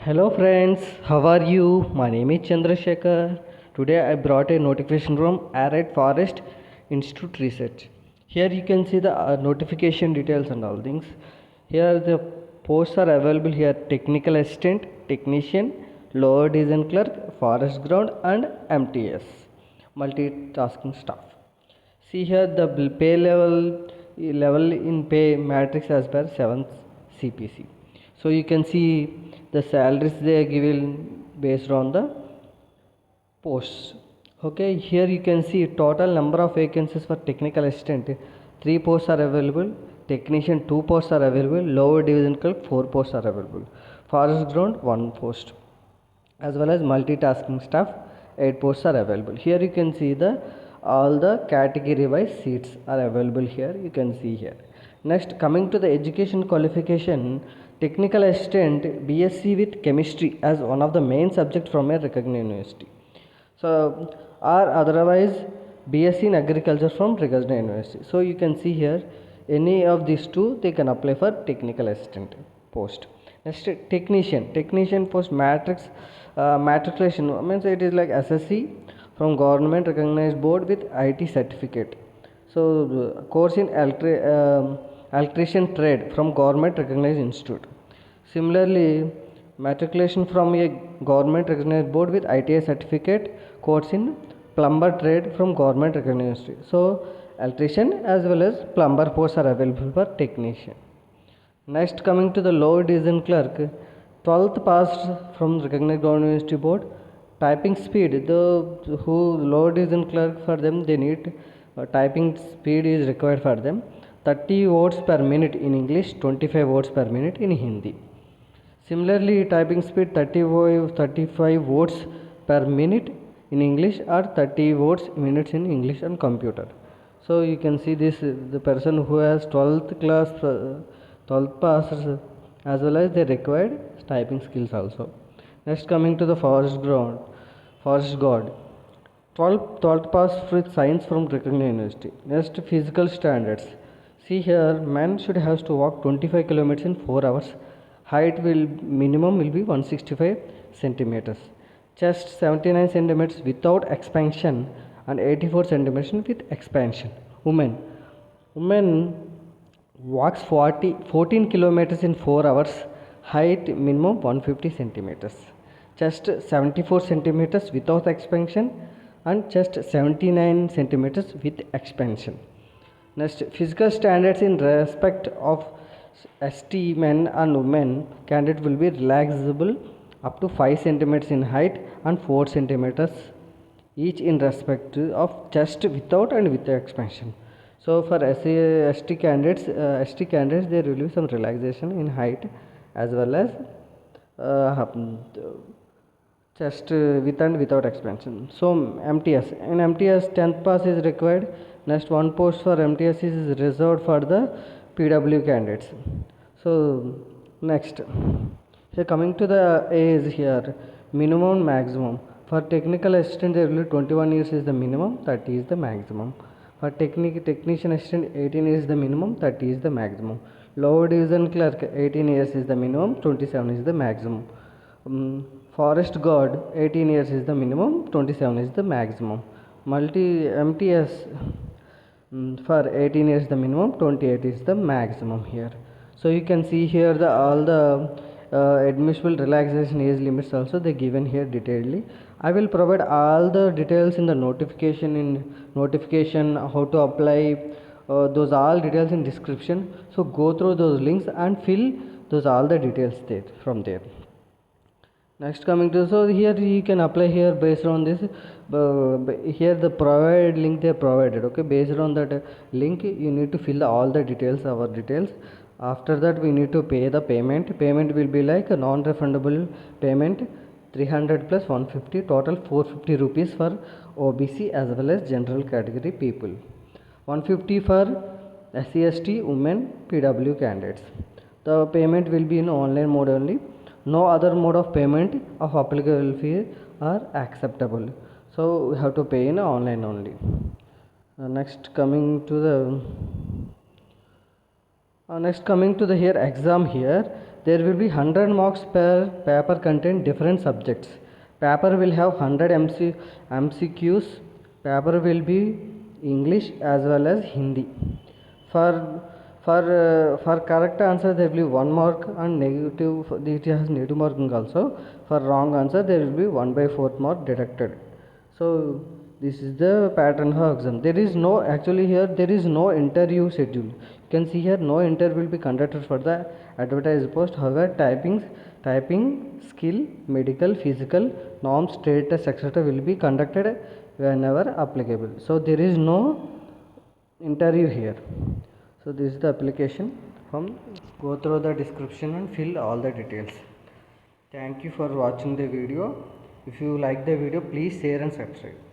Hello friends, how are you? My name is Chandrasekhar. Today I brought a notification from Arid Forest Institute Research. Here you can see the notification details and all things. Here the posts are available here: technical assistant, technician, lower division clerk, forest ground and MTS, multitasking staff. See here the pay level in pay matrix as per 7th CPC. So you can see the salaries they are given based on the posts. Okay, here you can see total number of vacancies for technical assistant. 3 posts are available. Technician 2 posts are available. Lower division clerk 4 posts are available. Forest ground 1 post, as well as multitasking staff 8 posts are available. Here you can see the all the category wise seats are available. Here you can see here. Next, coming to the education qualification, technical assistant BSc with chemistry as one of the main subject from a recognized university. So or otherwise BSc in agriculture from recognized university. So you can see here any of these two they can apply for technical assistant post. Next, technician post matrix matriculation means it is like SSC from government recognized board with IT certificate. So course in electrician trade from government recognized institute. Similarly, matriculation from a government recognized board with ITI certificate, course in plumber trade from government recognized institute. So electrician as well as plumber posts are available for technician. Next, coming to the lower division clerk, 12th passed from recognized government university board. Typing speed, the who lower division clerk, for them they need typing speed is required for them 30 words per minute in English, 25 words per minute in Hindi. Similarly, typing speed 35 words per minute in English or 30 words minutes in English on computer. So you can see this the person who has 12th class 12th pass as well as the required typing skills also. Next, coming to the forest god 12th pass with science from recognized university. Next, physical standards. See here, man should have to walk 25 kilometers in 4 hours. Height will minimum will be 165 centimeters. Chest 79 centimeters without expansion and 84 centimeters with expansion. Women walks 14 kilometers in 4 hours. Height minimum 150 centimeters. Chest 74 centimeters without expansion and chest 79 centimeters with expansion. Next, physical standards in respect of ST men and women candidate will be relaxable up to 5 centimeters in height and 4 centimeters each in respect of chest without and with expansion. So for ST candidates there will be some relaxation in height as well as chest with and without expansion. So MTS, in MTS 10th pass is required. Next, one post for MTS is reserved for the PW candidates. So next, here coming to the age here, minimum and maximum. For technical assistant there will be 21 years is the minimum, 30 is the maximum. For technician assistant 18 years is the minimum, 30 is the maximum. Lower division clerk 18 years is the minimum, 27 is the maximum. Forest guard 18 years is the minimum, 27 is the maximum. MTS for 18 years the minimum, 28 is the maximum here. So you can see here the all the admissible relaxation age limits also they given here detailedly. I will provide all the details in the notification how to apply those all details in description. So go through those links and fill those all the details there from there. Next, coming to, so here you can apply here based on this here the provide link they provided. Okay, based on that link you need to fill all the details, our details. After that we need to pay the payment will be like a non-refundable payment 300 plus 150, total 450 rupees for OBC as well as general category people, 150 for SC/ST women PW candidates. The payment will be in online mode only. No other mode of payment of applicable fee are acceptable. So we have to pay in online only. Next, coming to the here exam here. there will be 100 marks per paper contain different subjects. Paper will have 100 MCQs. Paper will be English as well as Hindi. For correct answer there will be 1 mark, and negative it has negative marking also. For wrong answer there will be 1/4 mark deducted. So this is the pattern of exam. There is no, actually here there is no interview schedule. You can see here no interview will be conducted for the advertised post. However, typing skill, medical, physical, norms, trade test, etc. will be conducted whenever applicable. So there is no interview here. So this is the application. Go through the description and fill all the details. Thank you for watching the video. If you like the video, please share and subscribe.